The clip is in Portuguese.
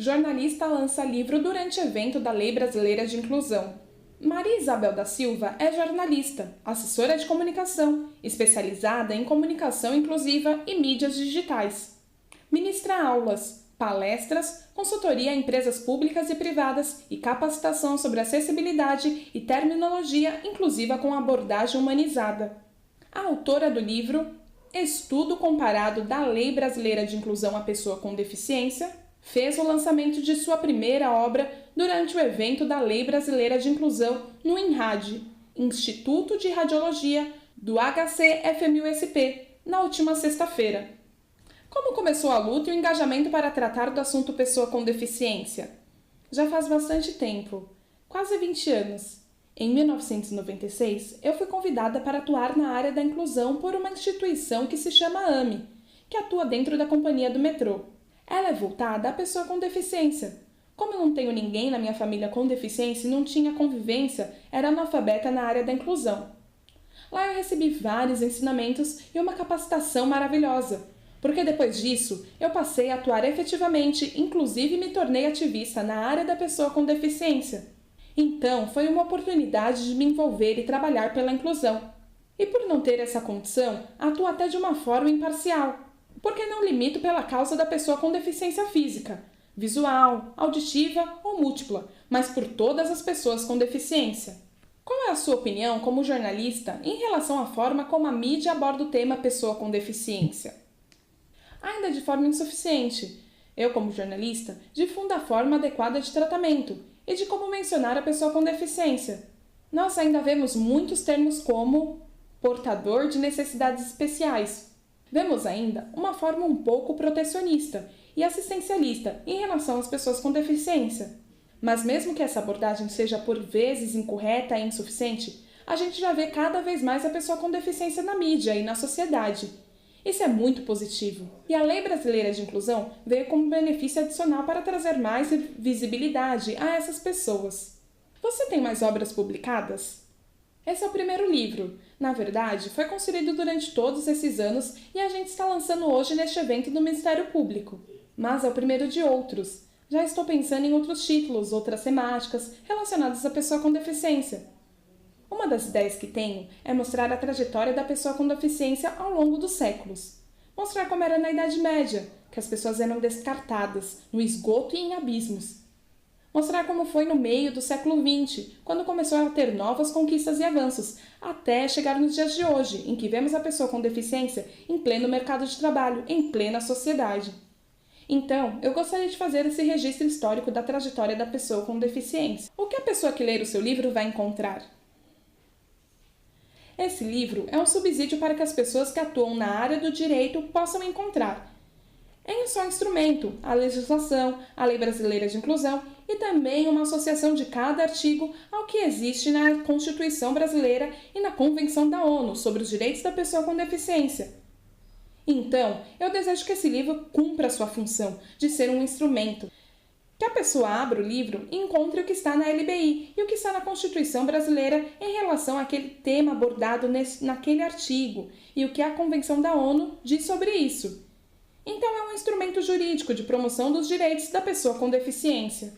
Jornalista lança livro durante evento da Lei Brasileira de Inclusão. Maria Isabel da Silva é jornalista, assessora de comunicação, especializada em comunicação inclusiva e mídias digitais. Ministra aulas, palestras, consultoria a empresas públicas e privadas e capacitação sobre acessibilidade e terminologia inclusiva com abordagem humanizada. A autora do livro Estudo Comparado da Lei Brasileira de Inclusão à Pessoa com Deficiência fez o lançamento de sua primeira obra durante o evento da Lei Brasileira de Inclusão no INRAD, Instituto de Radiologia do HC-FMUSP, na última sexta-feira. Como começou a luta e o engajamento para tratar do assunto pessoa com deficiência? Já faz bastante tempo, quase 20 anos. Em 1996, eu fui convidada para atuar na área da inclusão por uma instituição que se chama AME, que atua dentro da companhia do metrô. Ela é voltada à pessoa com deficiência. Como eu não tenho ninguém na minha família com deficiência e não tinha convivência, era analfabeta na área da inclusão. Lá eu recebi vários ensinamentos e uma capacitação maravilhosa, porque depois disso eu passei a atuar efetivamente, inclusive me tornei ativista na área da pessoa com deficiência. Então foi uma oportunidade de me envolver e trabalhar pela inclusão. E por não ter essa condição, atuo até de uma forma imparcial, porque não limito pela causa da pessoa com deficiência física, visual, auditiva ou múltipla, mas por todas as pessoas com deficiência. Qual é a sua opinião como jornalista em relação à forma como a mídia aborda o tema pessoa com deficiência? Ainda de forma insuficiente. Eu, como jornalista, difundo a forma adequada de tratamento e de como mencionar a pessoa com deficiência. Nós ainda vemos muitos termos como portador de necessidades especiais. Vemos ainda uma forma um pouco protecionista e assistencialista em relação às pessoas com deficiência. Mas mesmo que essa abordagem seja por vezes incorreta e insuficiente, a gente já vê cada vez mais a pessoa com deficiência na mídia e na sociedade. Isso é muito positivo. E a Lei Brasileira de Inclusão veio como benefício adicional para trazer mais visibilidade a essas pessoas. Você tem mais obras publicadas? Esse é o primeiro livro. Na verdade, foi construído durante todos esses anos e a gente está lançando hoje neste evento do Ministério Público. Mas é o primeiro de outros. Já estou pensando em outros títulos, outras temáticas relacionadas à pessoa com deficiência. Uma das ideias que tenho é mostrar a trajetória da pessoa com deficiência ao longo dos séculos. Mostrar como era na Idade Média, que as pessoas eram descartadas, no esgoto e em abismos. Mostrar como foi no meio do século XX, quando começou a ter novas conquistas e avanços, até chegar nos dias de hoje, em que vemos a pessoa com deficiência em pleno mercado de trabalho, em plena sociedade. Então, eu gostaria de fazer esse registro histórico da trajetória da pessoa com deficiência. O que a pessoa que ler o seu livro vai encontrar? Esse livro é um subsídio para que as pessoas que atuam na área do direito possam encontrar, em um só instrumento, a legislação, a Lei Brasileira de Inclusão e também uma associação de cada artigo ao que existe na Constituição Brasileira e na Convenção da ONU sobre os Direitos da Pessoa com Deficiência. Então, eu desejo que esse livro cumpra a sua função de ser um instrumento, que a pessoa abra o livro e encontre o que está na LBI e o que está na Constituição Brasileira em relação àquele tema abordado naquele artigo e o que a Convenção da ONU diz sobre isso. Então é um instrumento jurídico de promoção dos direitos da pessoa com deficiência.